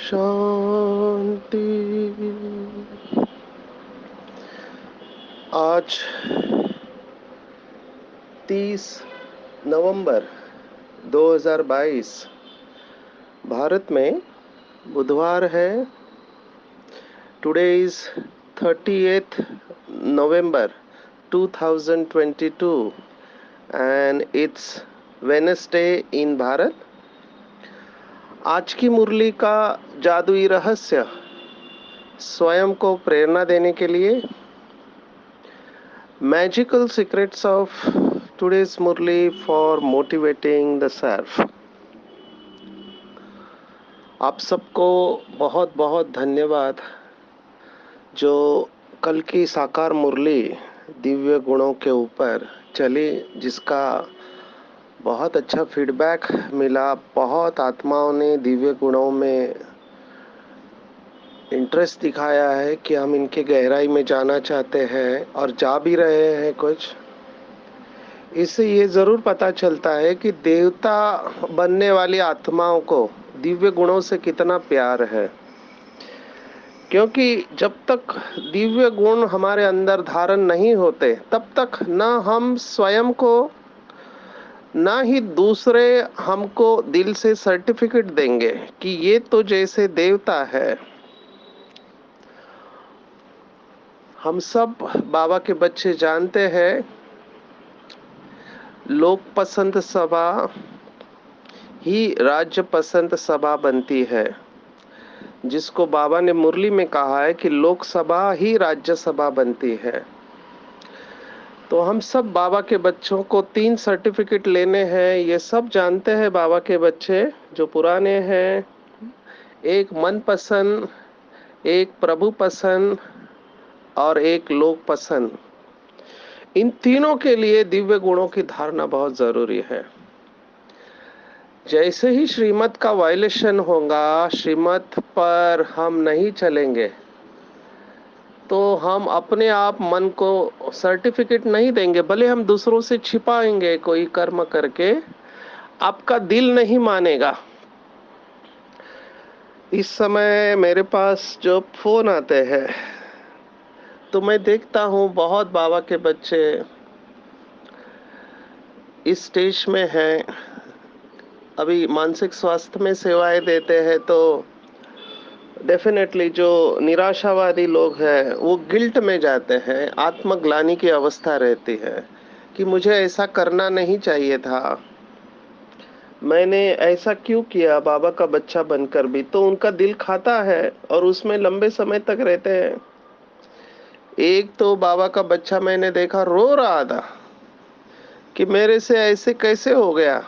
शांति। आज 30 नवंबर 2022 भारत में बुधवार है। Today is 30th November 2022 and it's Wednesday in Bharat. आज की मुरली का जादुई रहस्य स्वयं को प्रेरणा देने के लिए magical secrets of today's Murli for motivating the self. आप सबको बहुत बहुत धन्यवाद जो कल की साकार मुरली दिव्य गुणों के ऊपर चली, जिसका बहुत अच्छा फीडबैक मिला। बहुत आत्माओं ने दिव्य गुणों में इंटरेस्ट दिखाया है कि हम इनके गहराई में जाना चाहते हैं और जा भी रहे हैं कुछ। इससे ये ज़रूर पता चलता है कि देवता बनने वाली आत्माओं को दिव्य गुणों से कितना प्यार है, क्योंकि जब तक दिव्य गुण हमारे अंदर धारण नहीं होते तब तक ना हम स्वयं को ना ही दूसरे हमको दिल से सर्टिफिकेट देंगे कि ये तो जैसे देवता है। हम सब बाबा के बच्चे जानते हैं, लोक पसंद सभा ही राज्य पसंद सभा बनती है, जिसको बाबा ने मुरली में कहा है कि लोकसभा ही राज्यसभा बनती है। तो हम सब बाबा के बच्चों को 3 सर्टिफिकेट लेने हैं, ये सब जानते हैं बाबा के बच्चे जो पुराने हैं। एक मन पसंद, एक प्रभु पसंद और एक लोक पसंद। इन तीनों के लिए दिव्य गुणों की धारणा बहुत जरूरी है। जैसे ही श्रीमत का वायलेशन होगा, श्रीमत पर हम नहीं चलेंगे, तो हम अपने आप मन को सर्टिफिकेट नहीं देंगे। भले हम दूसरों से छिपाएंगे कोई कर्म करके, आपका दिल नहीं मानेगा। इस समय मेरे पास जो फोन आते हैं तो मैं देखता हूँ बहुत बाबा के बच्चे इस स्टेज में हैं, अभी मानसिक स्वास्थ्य में सेवाएं देते हैं। तो डेफिनेटली जो निराशावादी लोग हैं वो गिल्ट में जाते हैं, आत्मग्लानि की अवस्था रहती है कि मुझे ऐसा करना नहीं चाहिए था, मैंने ऐसा क्यों किया बाबा का बच्चा बनकर भी। तो उनका दिल खाता है और उसमें लंबे समय तक रहते हैं। एक तो बाबा का बच्चा मैंने देखा रो रहा था कि मेरे से ऐसे कैसे हो गया।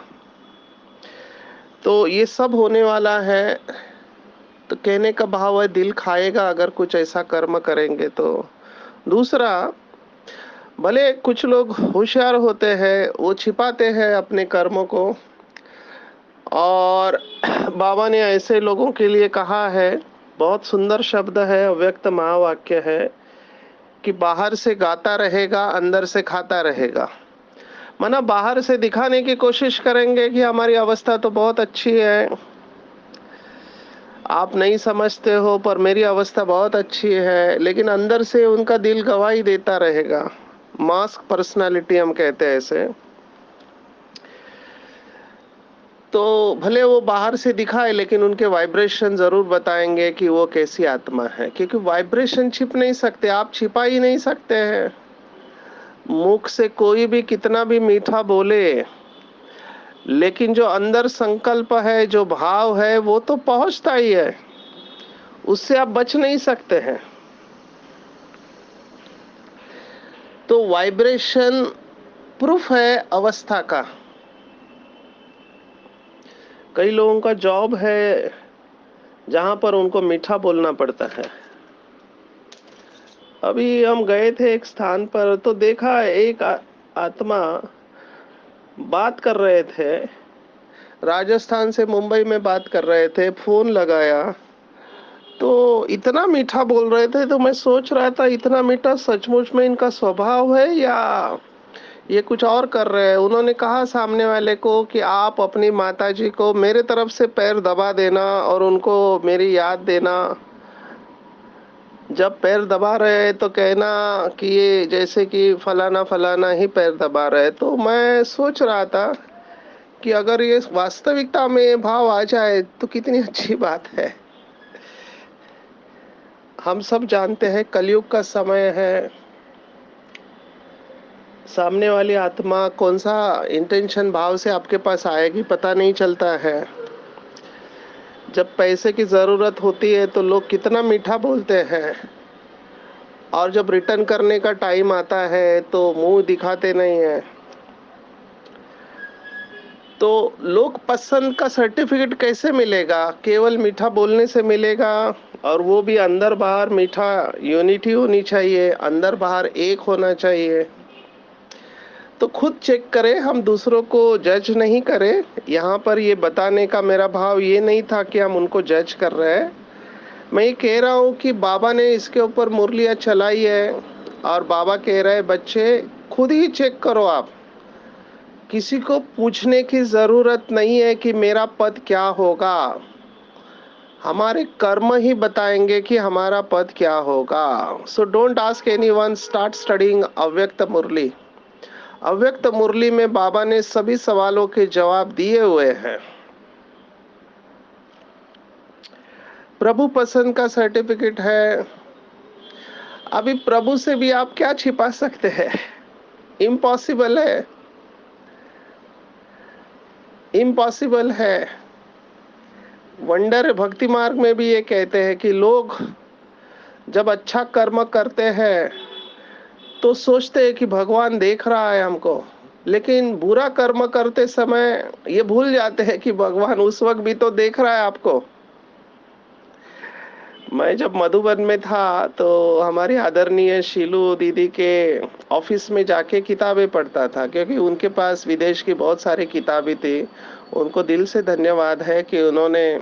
तो ये सब होने वाला है। तो कहने का भाव है दिल खाएगा अगर कुछ ऐसा कर्म करेंगे तो। दूसरा, भले कुछ लोग होशियार होते हैं, वो छिपाते हैं अपने कर्मों को, और बाबा ने ऐसे लोगों के लिए कहा है, बहुत सुंदर शब्द है, अव्यक्त महावाक्य है कि बाहर से गाता रहेगा अंदर से खाता रहेगा। माना बाहर से दिखाने की कोशिश करेंगे कि हमारी अवस्था तो बहुत अच्छी है, आप नहीं समझते हो पर मेरी अवस्था बहुत अच्छी है, लेकिन अंदर से उनका दिल गवाही देता रहेगा। मास्क पर्सनालिटी हम कहते हैं ऐसे। तो भले वो बाहर से दिखाए लेकिन उनके वाइब्रेशन जरूर बताएंगे कि वो कैसी आत्मा है, क्योंकि वाइब्रेशन छिप नहीं सकते, आप छिपा ही नहीं सकते हैं। मुख से कोई भी कितना भी मीठा बोले, लेकिन जो अंदर संकल्प है, जो भाव है, वो तो पहुंचता ही है, उससे आप बच नहीं सकते हैं। तो वाइब्रेशन प्रूफ है अवस्था का। कई लोगों का जॉब है जहां पर उनको मीठा बोलना पड़ता है। अभी हम गए थे एक स्थान पर तो देखा एक आत्मा बात कर रहे थे, राजस्थान से मुंबई में बात कर रहे थे। फोन लगाया तो इतना मीठा बोल रहे थे, तो मैं सोच रहा था इतना मीठा सचमुच में इनका स्वभाव है या ये कुछ और कर रहे हैं। उन्होंने कहा सामने वाले को कि आप अपनी माताजी को मेरे तरफ से पैर दबा देना और उनको मेरी याद देना। जब पैर दबा रहे हैं तो कहना कि ये जैसे कि फलाना फलाना ही पैर दबा रहे हैं। तो मैं सोच रहा था कि अगर ये वास्तविकता में भाव आ जाए तो कितनी अच्छी बात है। हम सब जानते हैं कलयुग का समय है। सामने वाली आत्मा कौन सा इंटेंशन भाव से आपके पास आएगी पता नहीं चलता है। जब पैसे की जरूरत होती है तो लोग कितना मीठा बोलते हैं, और जब रिटर्न करने का टाइम आता है तो मुंह दिखाते नहीं है। तो लोग पसंद का सर्टिफिकेट कैसे मिलेगा? केवल मीठा बोलने से मिलेगा, और वो भी अंदर बाहर मीठा यूनिटी होनी चाहिए, अंदर बाहर एक होना चाहिए। तो खुद चेक करें, हम दूसरों को जज नहीं करें। यहाँ पर ये बताने का मेरा भाव ये नहीं था कि हम उनको जज कर रहे हैं। मैं ये कह रहा हूँ कि बाबा ने इसके ऊपर मुरलियाँ चलाई है, और बाबा कह रहे हैं बच्चे खुद ही चेक करो। आप किसी को पूछने की जरूरत नहीं है कि मेरा पद क्या होगा। हमारे कर्म ही बताएंगे कि हमारा पद क्या होगा। So don't ask anyone, start studying अव्यक्त मुरली। अव्यक्त मुरली में बाबा ने सभी सवालों के जवाब दिए हुए हैं। प्रभु पसंद का सर्टिफिकेट है। अभी प्रभु से भी आप क्या छिपा सकते हैं? इम्पॉसिबल है, इम्पॉसिबल है। वंडर भक्ति मार्ग में भी ये कहते हैं कि लोग जब अच्छा कर्म करते हैं तो सोचते हैं कि भगवान देख रहा है हमको, लेकिन बुरा कर्म करते समय ये भूल जाते हैं कि भगवान उस वक्त भी तो देख रहा है आपको। मैं जब मधुबन में था तो हमारी आदरणीय शीलू दीदी के ऑफिस में जाके किताबें पढ़ता था, क्योंकि उनके पास विदेश की बहुत सारी किताबें थी। उनको दिल से धन्यवाद है कि उन्होंने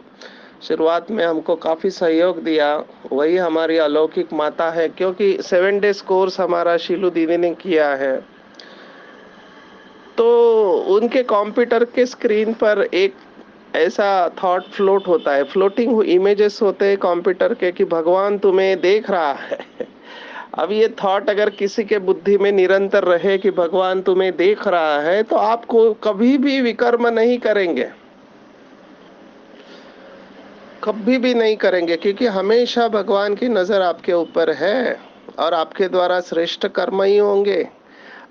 शुरुआत में हमको काफी सहयोग दिया। वही हमारी अलौकिक माता है, क्योंकि 7 डेज कोर्स हमारा शीलू दीदी ने किया है। तो उनके कंप्यूटर के स्क्रीन पर एक ऐसा थॉट फ्लोट होता है, फ्लोटिंग इमेजेस होते हैं कंप्यूटर के, कि भगवान तुम्हें देख रहा है। अब ये थॉट अगर किसी के बुद्धि में निरंतर रहे कि भगवान तुम्हें देख रहा है, तो आपको कभी भी विकर्म नहीं करेंगे, कभी भी नहीं करेंगे, क्योंकि हमेशा भगवान की नजर आपके ऊपर है और आपके द्वारा श्रेष्ठ कर्म ही होंगे।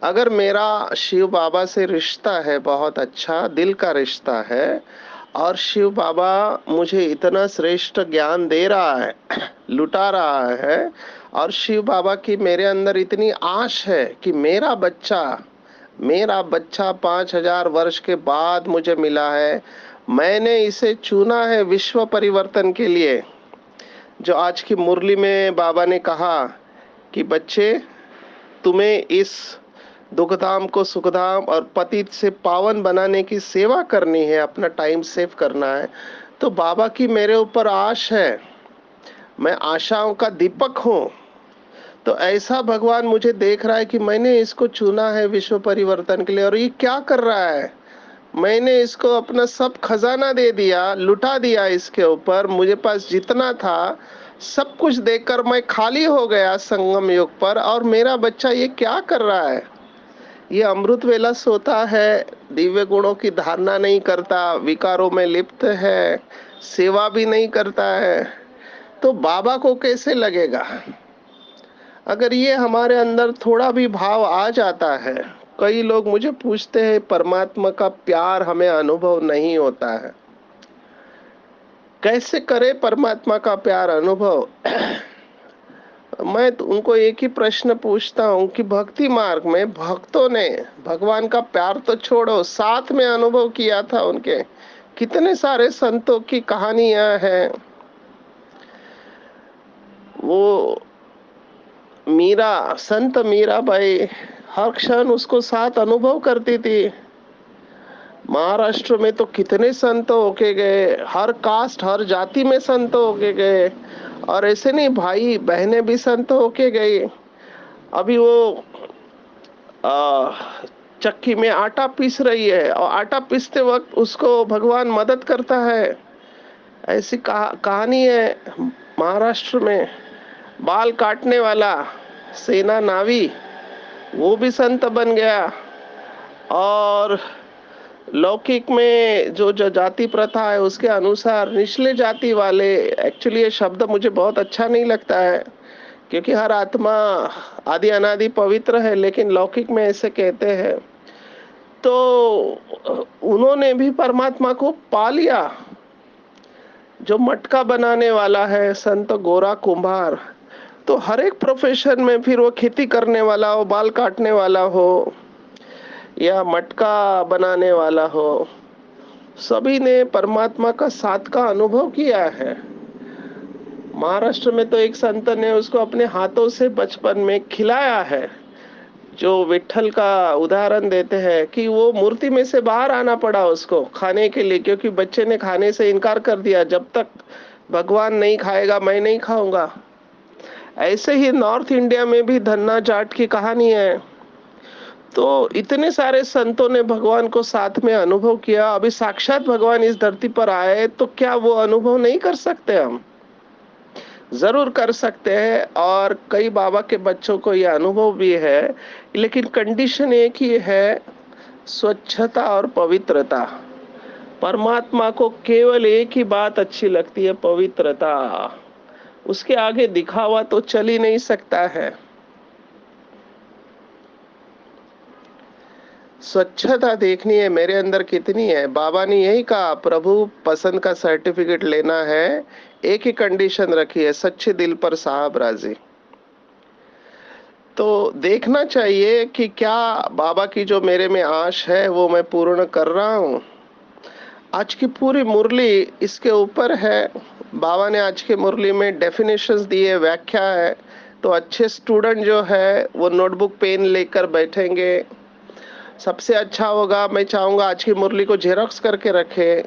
अगर मेरा शिव बाबा से रिश्ता है, बहुत अच्छा दिल का रिश्ता है, और शिव बाबा मुझे इतना श्रेष्ठ ज्ञान दे रहा है, लुटा रहा है, और शिव बाबा की मेरे अंदर इतनी आश है कि मेरा बच्चा 5,000 वर्ष के बाद मुझे मिला है। मैंने इसे चुना है विश्व परिवर्तन के लिए। जो आज की मुरली में बाबा ने कहा कि बच्चे, तुम्हें इस दुखधाम को सुखधाम और पतित से पावन बनाने की सेवा करनी है, अपना टाइम सेव करना है। तो बाबा की मेरे ऊपर आश है, मैं आशाओं का दीपक हूँ। तो ऐसा भगवान मुझे देख रहा है कि मैंने इसको चुना है विश्व परिवर्तन के लिए, और ये क्या कर रहा है? मैंने इसको अपना सब खजाना दे दिया, लुटा दिया इसके ऊपर। मुझे पास जितना था सब कुछ देकर मैं खाली हो गया संगम युग पर, और मेरा बच्चा ये क्या कर रहा है? ये अमृत वेला सोता है, दिव्य गुणों की धारणा नहीं करता, विकारों में लिप्त है, सेवा भी नहीं करता है। तो बाबा को कैसे लगेगा? अगर ये हमारे अंदर थोड़ा भी भाव आ जाता है। कई लोग मुझे पूछते हैं परमात्मा का प्यार हमें अनुभव नहीं होता है, कैसे करें परमात्मा का प्यार अनुभव? मैं तो उनको एक ही प्रश्न पूछता हूँ कि भक्ति मार्ग में भक्तों ने भगवान का प्यार तो छोड़ो, साथ में अनुभव किया था उनके। कितने सारे संतों की कहानियां हैं। वो मीरा, संत मीराबाई हर क्षण उसको साथ अनुभव करती थी। महाराष्ट्र में तो कितने संत होके गए, हर कास्ट हर जाति में संत होके गए। और ऐसे नहीं, भाई बहनें भी संत होके गई। अभी वो आ, चक्की में आटा पीस रही है और आटा पीसते वक्त उसको भगवान मदद करता है। ऐसी कहानी है। महाराष्ट्र में बाल काटने वाला सेना नावी, वो भी संत बन गया। और लौकिक में जो जो जाति प्रथा है उसके अनुसार निचले जाति वाले, एक्चुअली ये शब्द मुझे बहुत अच्छा नहीं लगता है क्योंकि हर आत्मा आदि अनादि पवित्र है, लेकिन लौकिक में ऐसे कहते हैं। तो उन्होंने भी परमात्मा को पा लिया। जो मटका बनाने वाला है संत गोरा कुंभार, तो हर एक प्रोफेशन में, फिर वो खेती करने वाला हो, बाल काटने वाला हो या मटका बनाने वाला हो, सभी ने परमात्मा का साथ का अनुभव किया है। महाराष्ट्र में तो एक संत ने उसको अपने हाथों से बचपन में खिलाया है। जो विठल का उदाहरण देते हैं कि वो मूर्ति में से बाहर आना पड़ा उसको खाने के लिए, क्योंकि बच्चे ने खाने से इनकार कर दिया, जब तक भगवान नहीं खाएगा मैं नहीं खाऊंगा। ऐसे ही नॉर्थ इंडिया में भी धन्ना जाट की कहानी है। तो इतने सारे संतों ने भगवान को साथ में अनुभव किया। अभी साक्षात भगवान इस धरती पर आए तो क्या वो अनुभव नहीं कर सकते? हम जरूर कर सकते हैं। और कई बाबा के बच्चों को यह अनुभव भी है, लेकिन कंडीशन एक ही है, स्वच्छता और पवित्रता। परमात्मा को केवल एक ही बात अच्छी लगती है, पवित्रता। उसके आगे दिखावा तो चल ही नहीं सकता है। स्वच्छता देखनी है मेरे अंदर कितनी है। बाबा ने यही कहा, प्रभु पसंद का सर्टिफिकेट लेना है, एक ही कंडीशन रखी है, सच्चे दिल पर साहब राजी। तो देखना चाहिए कि क्या बाबा की जो मेरे में आश है वो मैं पूर्ण कर रहा हूँ। आज की पूरी मुरली इसके ऊपर है। बाबा ने आज की मुरली में डेफिनेशंस दिए, व्याख्या है। तो अच्छे स्टूडेंट जो है वो नोटबुक पेन लेकर बैठेंगे। सबसे अच्छा होगा, मैं चाहूंगा आज की मुरली को जेरॉक्स करके रखे,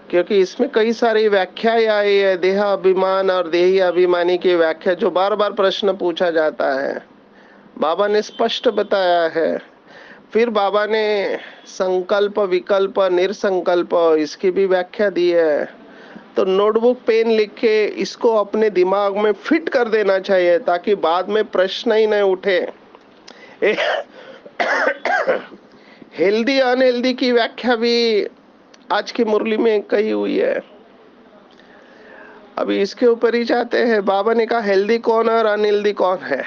क्योंकि इसमें कई सारी व्याख्याएं आई है। देह अभिमान और देही अभिमानी की व्याख्या जो बार बार प्रश्न पूछा जाता है, बाबा ने स्पष्ट बताया है। फिर बाबा ने संकल्प विकल्प निरसंकल्प इसकी भी व्याख्या दी है। तो नोटबुक पेन लिख के इसको अपने दिमाग में फिट कर देना चाहिए ताकि बाद में प्रश्न ही नहीं उठे। हेल्दी अनहेल्दी की व्याख्या भी आज की मुरली में कही हुई है। अभी इसके ऊपर ही जाते हैं। बाबा ने कहा हेल्दी कौन है और अनहेल्दी कौन है।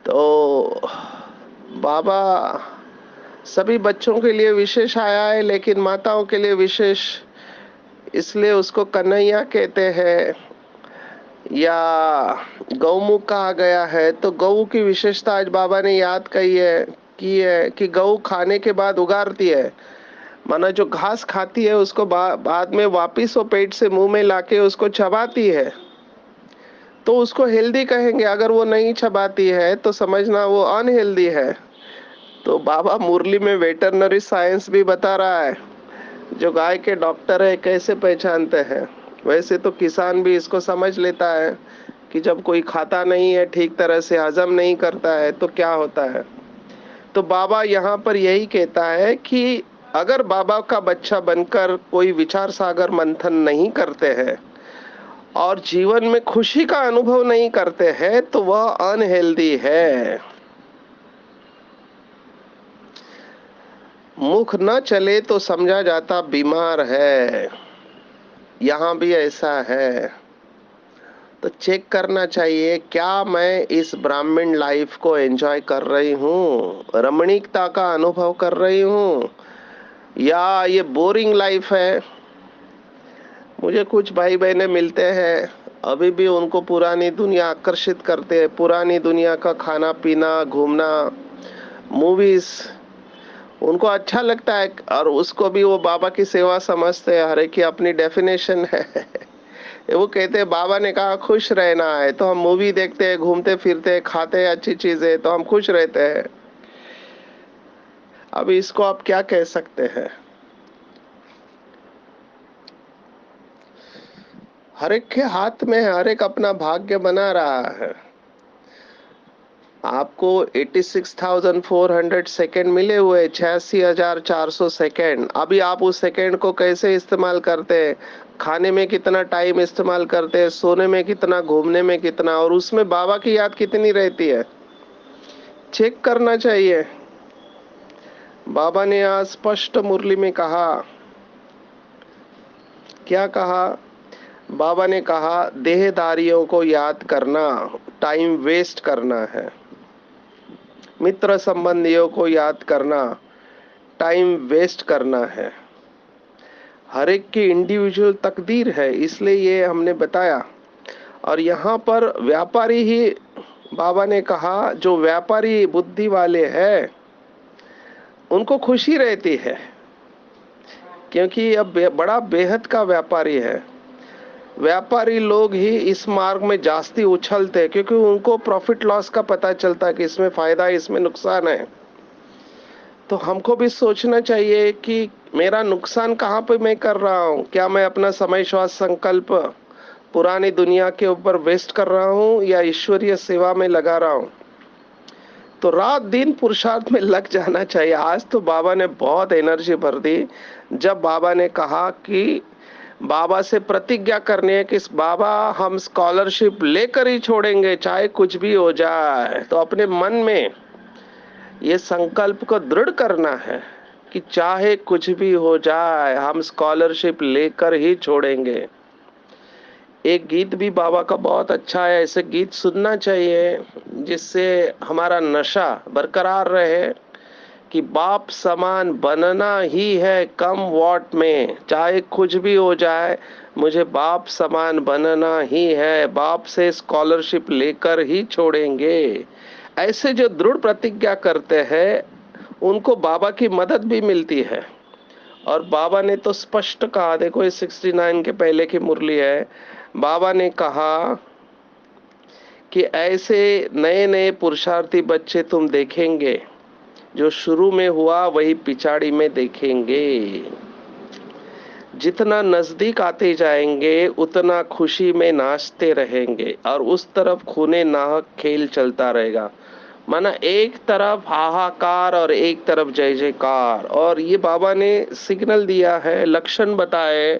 तो बाबा सभी बच्चों के लिए विशेष आया है, लेकिन माताओं के लिए विशेष इसलिए उसको कन्हैया कहते हैं या गौमुख कहा गया है। तो गौ की विशेषता आज बाबा ने याद की है कि गौ खाने के बाद उगारती है, माना जो घास खाती है उसको बाद में वापिस वो पेट से मुंह में लाके उसको चबाती है, तो उसको हेल्दी कहेंगे। अगर वो नहीं चबाती है तो समझना वो अनहेल्दी है। तो बाबा मुरली में वेटरनरी साइंस भी बता रहा है। जो गाय के डॉक्टर है कैसे पहचानते हैं, वैसे तो किसान भी इसको समझ लेता है कि जब कोई खाता नहीं है, ठीक तरह से हजम नहीं करता है तो क्या होता है। तो बाबा यहाँ पर यही कहता है कि अगर बाबा का बच्चा बनकर कोई विचार सागर मंथन नहीं करते हैं और जीवन में खुशी का अनुभव नहीं करते हैं तो वह अनहेल्दी है। मुख न चले तो समझा जाता बीमार है। यहाँ भी ऐसा है। तो चेक करना चाहिए, क्या मैं इस ब्राह्मण लाइफ को एंजॉय कर रही हूँ, रमणीकता का अनुभव कर रही हूँ, या ये बोरिंग लाइफ है। मुझे कुछ भाई बहने मिलते हैं, अभी भी उनको पुरानी दुनिया आकर्षित करते है, पुरानी दुनिया का खाना पीना, घूमना, मूवीज उनको अच्छा लगता है, और उसको भी वो बाबा की सेवा समझते हैं। हर एक की अपनी डेफिनेशन है। वो कहते हैं बाबा ने कहा खुश रहना है, तो हम मूवी देखते हैं, घूमते फिरते हैं, खाते हैं अच्छी चीजें, तो हम खुश रहते हैं। अब इसको आप क्या कह सकते हैं? हर एक के हाथ में है, हर एक अपना भाग्य बना रहा है। आपको 86,400 सेकेंड मिले हुए, 86,400 सेकेंड। अभी आप उस सेकेंड को कैसे इस्तेमाल करते हैं, खाने में कितना टाइम इस्तेमाल करते हैं, सोने में कितना, घूमने में कितना, और उसमें बाबा की याद कितनी रहती है, चेक करना चाहिए। बाबा ने आज स्पष्ट मुरली में कहा, क्या कहा? बाबा ने कहा देहधारियों को याद करना टाइम वेस्ट करना है, मित्र संबंधियों को याद करना टाइम वेस्ट करना है। हर एक की इंडिविजुअल तकदीर है, इसलिए ये हमने बताया। और यहाँ पर व्यापारी ही, बाबा ने कहा जो व्यापारी बुद्धि वाले हैं उनको खुशी रहती है, क्योंकि अब बड़ा बेहद का व्यापारी है। व्यापारी लोग ही इस मार्ग में जास्ती उछलते हैं, क्योंकि उनको प्रॉफिट लॉस का पता चलता है कि इसमें फायदा है, इसमें नुकसान है। तो हमको भी सोचना चाहिए कि मेरा नुकसान कहाँ पे मैं कर रहा हूँ। क्या मैं अपना समय श्वास संकल्प पुरानी दुनिया के ऊपर वेस्ट कर रहा हूँ, या ईश्वरीय सेवा में लगा रहा हूँ? तो रात दिन पुरुषार्थ में लग जाना चाहिए। आज तो बाबा ने बहुत एनर्जी भर दी, जब बाबा ने कहा कि बाबा से प्रतिज्ञा करनी है कि बाबा हम स्कॉलरशिप लेकर ही छोड़ेंगे, चाहे कुछ भी हो जाए। तो अपने मन में ये संकल्प को दृढ़ करना है कि चाहे कुछ भी हो जाए हम स्कॉलरशिप लेकर ही छोड़ेंगे। एक गीत भी बाबा का बहुत अच्छा है, ऐसे गीत सुनना चाहिए जिससे हमारा नशा बरकरार रहे कि बाप समान बनना ही है कम वॉट में, चाहे कुछ भी हो जाए मुझे बाप समान बनना ही है, बाप से स्कॉलरशिप लेकर ही छोड़ेंगे। ऐसे जो दृढ़ प्रतिज्ञा करते हैं उनको बाबा की मदद भी मिलती है। और बाबा ने तो स्पष्ट कहा, देखो ये 69 के पहले की मुरली है, बाबा ने कहा कि ऐसे नए नए पुरुषार्थी बच्चे तुम देखेंगे, जो शुरू में हुआ वही पिछाड़ी में देखेंगे। जितना नजदीक आते जाएंगे उतना खुशी में नाचते रहेंगे, और उस तरफ खूने नाहक खेल चलता रहेगा। माना एक तरफ हाहाकार और एक तरफ जय जयकार। और ये बाबा ने सिग्नल दिया है, लक्षण बताए,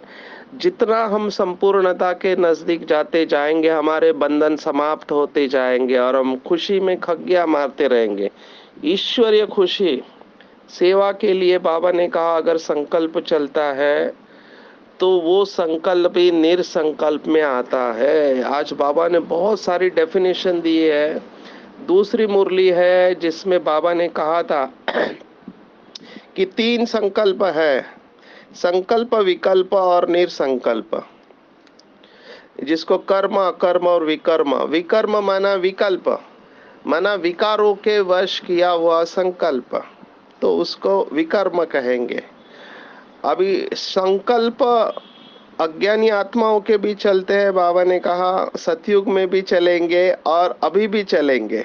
जितना हम संपूर्णता के नजदीक जाते जाएंगे हमारे बंधन समाप्त होते जाएंगे और हम खुशी में खग्गियां मारते रहेंगे। ईश्वरीय खुशी सेवा के लिए बाबा ने कहा अगर संकल्प चलता है तो वो संकल्प ही निरसंकल्प में आता है। आज बाबा ने बहुत सारी डेफिनेशन दी है। दूसरी मुरली है जिसमें बाबा ने कहा था कि 3 संकल्प है, संकल्प, विकल्प और निरसंकल्प, जिसको कर्म, अकर्म और विकर्म। विकर्म माना विकल्प, माना विकारों के वश किया हुआ संकल्प, तो उसको विकर्म कहेंगे। अभी संकल्प अज्ञानी आत्माओं के भी चलते हैं, बाबा ने कहा सतयुग में भी चलेंगे और अभी भी चलेंगे।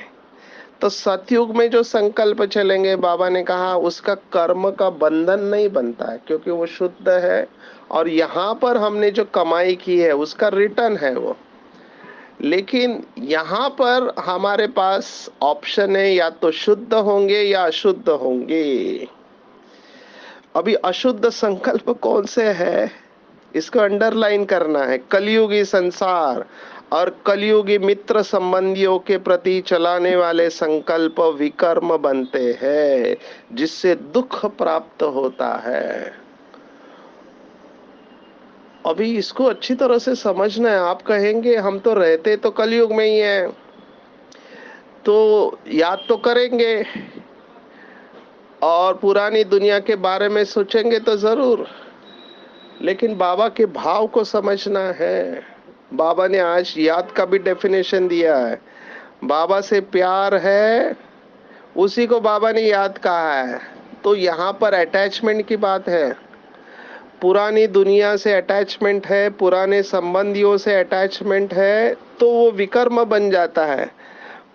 तो सतयुग में जो संकल्प चलेंगे, बाबा ने कहा उसका कर्म का बंधन नहीं बनता है, क्योंकि वो शुद्ध है, और यहाँ पर हमने जो कमाई की है उसका रिटर्न है वो। लेकिन यहाँ पर हमारे पास ऑप्शन है, या तो शुद्ध होंगे या अशुद्ध होंगे। अभी अशुद्ध संकल्प कौन से है, इसको अंडरलाइन करना है। कलयुगी संसार और कलयुगी मित्र संबंधियों के प्रति चलाने वाले संकल्प विकर्म बनते हैं, जिससे दुख प्राप्त होता है। अभी इसको अच्छी तरह से समझना है। आप कहेंगे हम तो रहते तो कलयुग में ही हैं, तो याद तो करेंगे और पुरानी दुनिया के बारे में सोचेंगे तो जरूर, लेकिन बाबा के भाव को समझना है। बाबा ने आज याद का भी डेफिनेशन दिया है। बाबा से प्यार है, उसी को बाबा ने याद कहा है। तो यहाँ पर अटैचमेंट की बात है, पुरानी दुनिया से अटैचमेंट है, पुराने संबंधियों से अटैचमेंट है, तो वो विकर्म बन जाता है।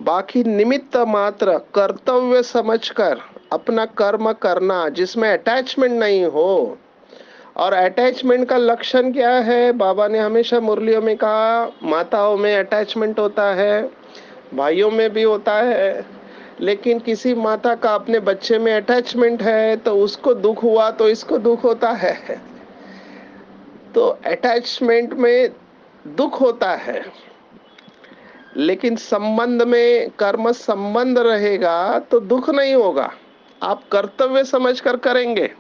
बाकी निमित्त मात्र कर्तव्य समझकर अपना कर्म करना जिसमें अटैचमेंट नहीं हो। और अटैचमेंट का लक्षण क्या है? बाबा ने हमेशा मुरलियों में कहा, माताओं में अटैचमेंट होता है, भाइयों में भी होता है, लेकिन किसी माता का अपने बच्चे में अटैचमेंट है तो उसको दुख हुआ तो इसको दुख होता है। तो अटैचमेंट में दुख होता है, लेकिन संबंध में कर्म संबंध रहेगा तो दुख नहीं होगा। आप कर्तव्य समझकर करेंगे।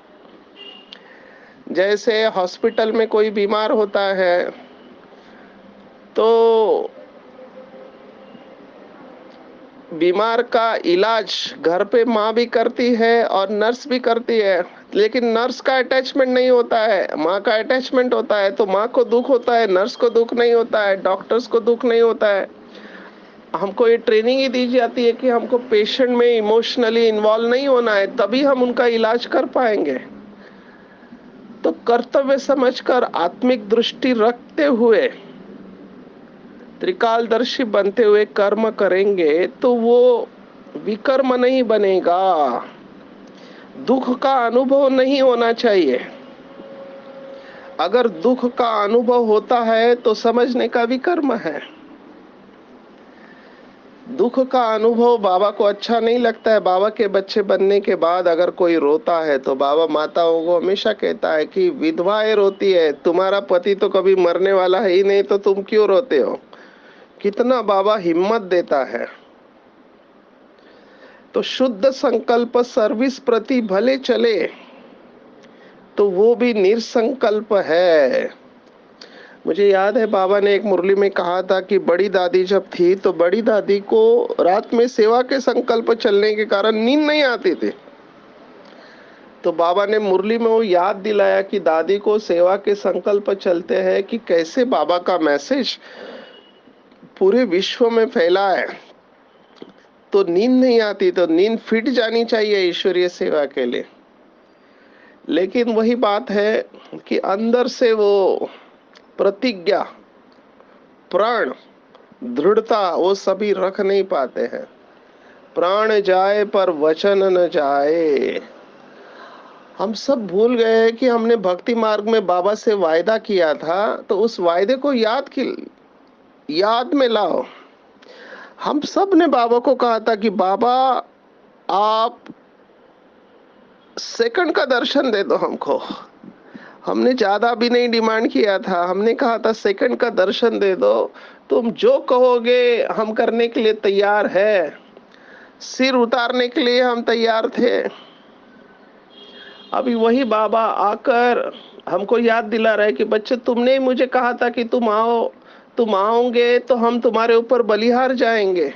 जैसे हॉस्पिटल में कोई बीमार होता है तो बीमार का इलाज घर पे माँ भी करती है और नर्स भी करती है, लेकिन नर्स का अटैचमेंट नहीं होता है, माँ का अटैचमेंट होता है। तो माँ को दुख होता है, नर्स को दुख नहीं होता है, डॉक्टर्स को दुख नहीं होता है। हमको ये ट्रेनिंग ही दी जाती है कि हमको पेशेंट में इमोशनली इन्वॉल्व नहीं होना है, तभी हम उनका इलाज कर पाएंगे। तो कर्तव्य समझकर आत्मिक दृष्टि रखते हुए त्रिकालदर्शी बनते हुए कर्म करेंगे तो वो विकर्म नहीं बनेगा। दुख का अनुभव नहीं होना चाहिए। अगर दुख का अनुभव होता है तो समझने का विकर्म है। दुख का अनुभव बाबा को अच्छा नहीं लगता है। बाबा के बच्चे बनने के बाद अगर कोई रोता है तो बाबा माताओं को हमेशा कहता है कि विधवाएं रोती है, तुम्हारा पति तो कभी मरने वाला है ही नहीं, तो तुम क्यों रोते हो। कितना बाबा हिम्मत देता है। तो शुद्ध संकल्प सर्विस प्रति भले चले तो वो भी निरसंकल्प है। मुझे याद है बाबा ने एक मुरली में कहा था कि बड़ी दादी जब थी तो बड़ी दादी को रात में सेवा के संकल्प चलने के कारण नींद नहीं आती थी। तो बाबा ने मुरली में वो याद दिलाया कि दादी को सेवा के संकल्प चलते हैं कि कैसे बाबा का मैसेज पूरे विश्व में फैला है। तो नींद नहीं आती, तो नींद फिट जानी चाहिए ईश्वरीय सेवा के लिए। लेकिन वही बात है कि अंदर से वो प्रतिज्ञा, प्राण, दृढ़ता वो सभी रख नहीं पाते हैं। प्राण जाए पर वचन न जाए। हम सब भूल गए कि हमने भक्ति मार्ग में बाबा से वायदा किया था, तो उस वायदे को याद में लाओ। हम सब ने बाबा को कहा था कि बाबा आप सेकंड का दर्शन दे दो हमको। हमने ज्यादा भी नहीं डिमांड किया था, हमने कहा था सेकंड का दर्शन दे दो, तुम जो कहोगे हम करने के लिए तैयार है। सिर उतारने के लिए हम तैयार थे। अभी वही बाबा आकर हमको याद दिला रहे कि बच्चे तुमने ही मुझे कहा था कि तुम आओ, तुम आओगे तो हम तुम्हारे ऊपर बलिहार जाएंगे।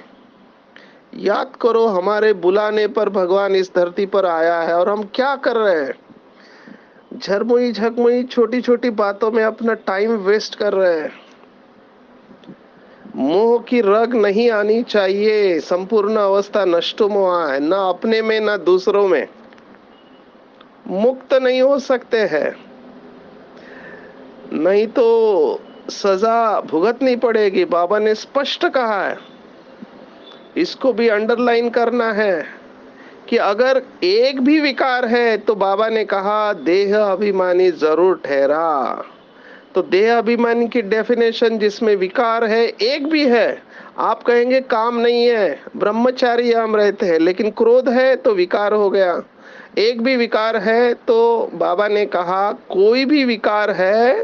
याद करो हमारे बुलाने पर भगवान इस धरती पर आया है और हम क्या कर रहे हैं। झरमुई झकमुई छोटी छोटी बातों में अपना टाइम वेस्ट कर रहे हैं। मोह की रग नहीं आनी चाहिए। संपूर्ण अवस्था नष्टोमोहा है, न अपने में न दूसरों में। मुक्त नहीं हो सकते हैं, नहीं तो सजा भुगतनी पड़ेगी। बाबा ने स्पष्ट कहा है, इसको भी अंडरलाइन करना है कि अगर एक भी विकार है तो बाबा ने कहा देह अभिमानी जरूर ठहरा। तो देह अभिमानी की डेफिनेशन जिसमें विकार है एक भी है, आप कहेंगे काम नहीं है, ब्रह्मचारी हम रहते हैं, लेकिन क्रोध है तो विकार हो गया। एक भी विकार है तो बाबा ने कहा कोई भी विकार है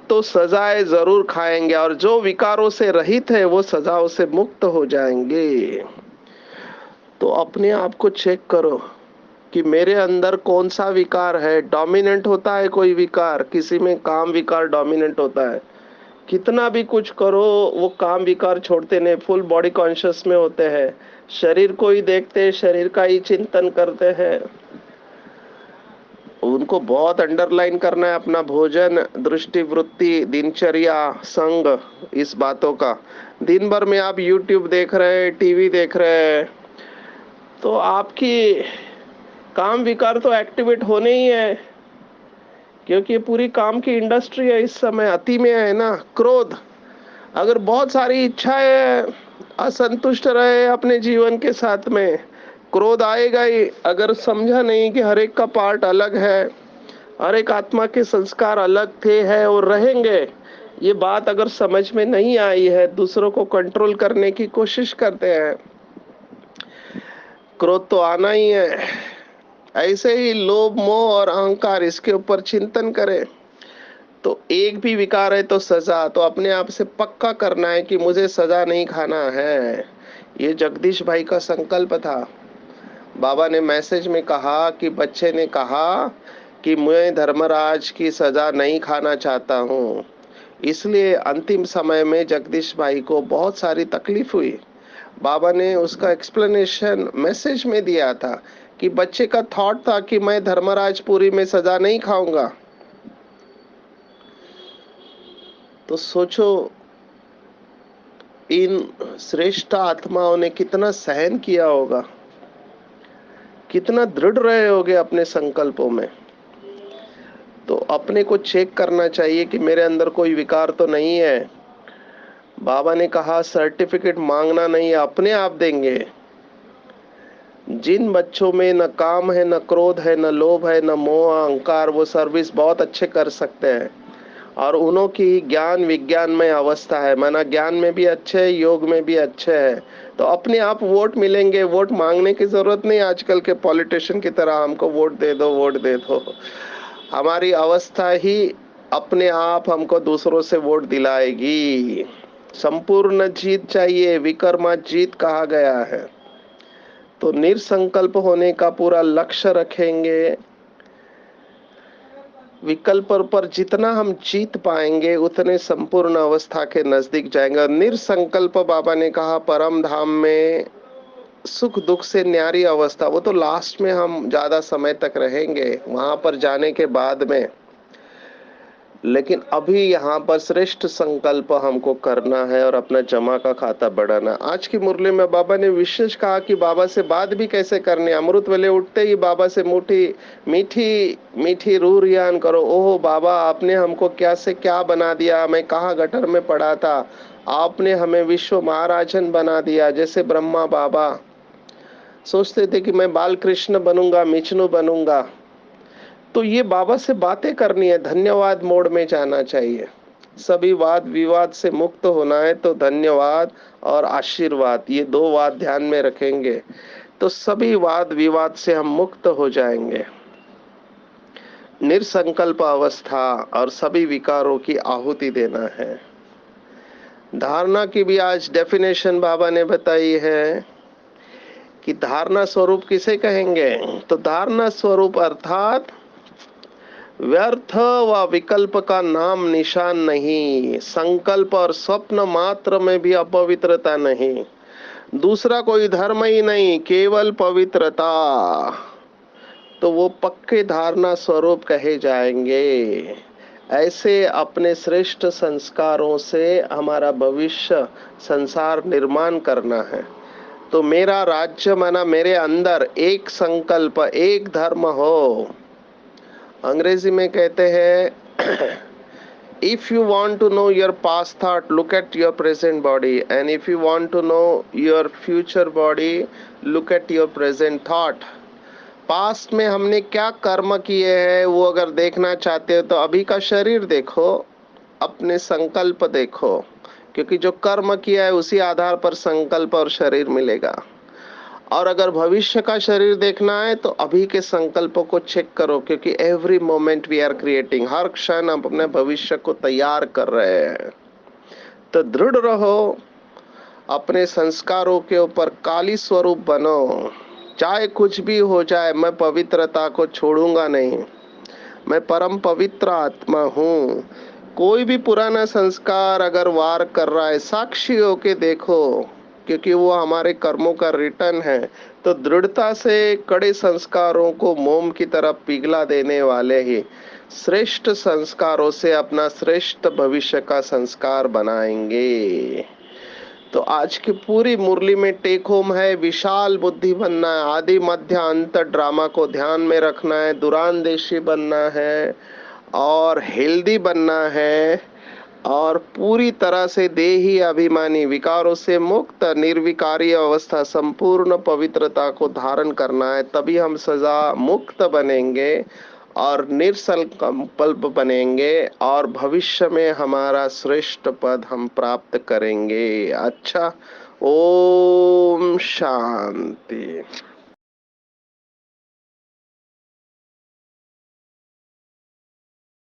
तो सजाएं जरूर खाएंगे, और जो विकारों से रहित है वो सजाओं से मुक्त हो जाएंगे। तो अपने आप को चेक करो कि मेरे अंदर कौन सा विकार है। डोमिनेंट होता है कोई विकार, किसी में काम विकार डोमिनेंट होता है। कितना भी कुछ करो वो काम विकार छोड़ते नहीं, फुल बॉडी कॉन्शियस में होते हैं। शरीर को ही देखते, शरीर का ही चिंतन करते हैं। उनको बहुत अंडरलाइन करना है अपना भोजन, दृष्टि, वृत्ति, दिनचर्या, संग, इस बातों का। दिन भर में आप यूट्यूब देख रहे हैं, टीवी देख रहे हैं, तो आपकी काम विकार तो एक्टिवेट होने ही है, क्योंकि ये पूरी काम की इंडस्ट्री है इस समय अति में है ना। क्रोध, अगर बहुत सारी इच्छाएं, असंतुष्ट रहे अपने जीवन के साथ में, क्रोध आएगा ही। अगर समझा नहीं कि हर एक का पार्ट अलग है, हर एक आत्मा के संस्कार अलग थे, है और रहेंगे, ये बात अगर समझ में नहीं आई है, दूसरों को कंट्रोल करने की कोशिश करते हैं, क्रोध तो आना ही है। ऐसे ही लोभ, मोह और अहंकार, इसके ऊपर चिंतन करें। तो एक भी विकार है तो सजा, तो अपने आप से पक्का करना है कि मुझे सजा नहीं खाना है। ये जगदीश भाई का संकल्प था। बाबा ने मैसेज में कहा कि बच्चे ने कहा कि मैं धर्मराज की सजा नहीं खाना चाहता हूँ, इसलिए अंतिम समय में जगदीश भाई को बहुत सारी तकलीफ हुई। बाबा ने उसका एक्सप्लेनेशन मैसेज में दिया था कि बच्चे का थॉट था कि मैं धर्मराजपुरी में सजा नहीं खाऊंगा। तो सोचो इन श्रेष्ठ आत्माओं ने कितना सहन किया होगा, कितना दृढ़ रहे होंगे अपने संकल्पों में। तो अपने को चेक करना चाहिए कि मेरे अंदर कोई विकार तो नहीं है। बाबा ने कहा सर्टिफिकेट मांगना नहीं है, अपने आप देंगे। जिन बच्चों में न काम है, न क्रोध है, न लोभ है, न मोह अहंकार, वो सर्विस बहुत अच्छे कर सकते हैं। और उन्हों की ज्ञान विज्ञान में अवस्था है, माना ज्ञान में भी अच्छे है, योग में भी अच्छे है, तो अपने आप वोट मिलेंगे। वोट मांगने की जरूरत नहीं, आजकल के पॉलिटिशियन की तरह हमको वोट दे दो, वोट दे दो। हमारी अवस्था ही अपने आप हमको दूसरों से वोट दिलाएगी। संपूर्ण जीत चाहिए, विकर्मा जीत कहा गया है। तो निरसंकल्प होने का पूरा लक्ष्य रखेंगे। विकल्प पर जितना हम जीत पाएंगे उतने संपूर्ण अवस्था के नजदीक जाएंगे। निरसंकल्प, बाबा ने कहा, परम धाम में सुख दुख से न्यारी अवस्था, वो तो लास्ट में हम ज्यादा समय तक रहेंगे वहां पर जाने के बाद में। लेकिन अभी यहाँ पर श्रेष्ठ संकल्प हमको करना है और अपना जमा का खाता बढ़ाना। आज की मुरली में बाबा ने विशेष कहा कि बाबा से बात भी कैसे करनी। अमृत वेले उठते ही बाबा से मीठी मीठी रूह रियान करो। ओहो बाबा, आपने हमको क्या से क्या बना दिया, मैं कहाँ गटर में पड़ा था, आपने हमें विश्व महाराजन बना दिया। जैसे ब्रह्मा बाबा सोचते थे कि मैं बाल कृष्ण बनूंगा, विष्णु बनूंगा, तो ये बाबा से बातें करनी है, धन्यवाद मोड में जाना चाहिए। सभी वाद विवाद से मुक्त होना है, तो धन्यवाद और आशीर्वाद, ये दो वाद ध्यान में रखेंगे तो सभी वाद विवाद से हम मुक्त हो जाएंगे। निरसंकल्प अवस्था और सभी विकारों की आहुति देना है। धारणा की भी आज डेफिनेशन बाबा ने बताई है कि धारणा स्वरूप किसे कहेंगे। तो धारणा स्वरूप अर्थात व्यर्थ व विकल्प का नाम निशान नहीं, संकल्प और स्वप्न मात्र में भी अपवित्रता नहीं, दूसरा कोई धर्म ही नहीं, केवल पवित्रता, तो वो पक्के धारणा स्वरूप कहे जाएंगे। ऐसे अपने श्रेष्ठ संस्कारों से हमारा भविष्य संसार निर्माण करना है। तो मेरा राज्य माना मेरे अंदर एक संकल्प, एक धर्म हो। अंग्रेजी में कहते हैं if you want to know your past thought, look at your present body, and if you want to know your future body, look at your present thought. Past में हमने क्या कर्म किए हैं वो अगर देखना चाहते हो तो अभी का शरीर देखो, अपने संकल्प देखो, क्योंकि जो कर्म किया है उसी आधार पर संकल्प और शरीर मिलेगा। और अगर भविष्य का शरीर देखना है तो अभी के संकल्पों को चेक करो, क्योंकि every moment we are creating, हर क्षण हम अपने भविष्य को तैयार कर रहे हैं। तो दृढ़ रहो, अपने संस्कारों के ऊपर काली स्वरूप बनो। चाहे कुछ भी हो जाए, मैं पवित्रता को छोड़ूंगा नहीं, मैं परम पवित्र आत्मा हूँ। कोई भी पुराना संस्कार अगर वार कर रहा है, साक्षी होके देखो, क्योंकि वो हमारे कर्मों का रिटर्न है। तो दृढ़ता से कड़े संस्कारों को मोम की तरह पिघला देने वाले ही श्रेष्ठ संस्कारों से अपना श्रेष्ठ भविष्य का संस्कार बनाएंगे। तो आज की पूरी मुरली में टेक होम है, विशाल बुद्धि बनना है, आदि मध्य अंत ड्रामा को ध्यान में रखना है, दूरांदेशी बनना है और हेल्दी बनना है और पूरी तरह से देही अभिमानी विकारों से मुक्त निर्विकारी अवस्था संपूर्ण पवित्रता को धारण करना है। तभी हम सजा मुक्त बनेंगे और निर्संकल्प बनेंगे और भविष्य में हमारा श्रेष्ठ पद हम प्राप्त करेंगे। अच्छा, ओम शांति।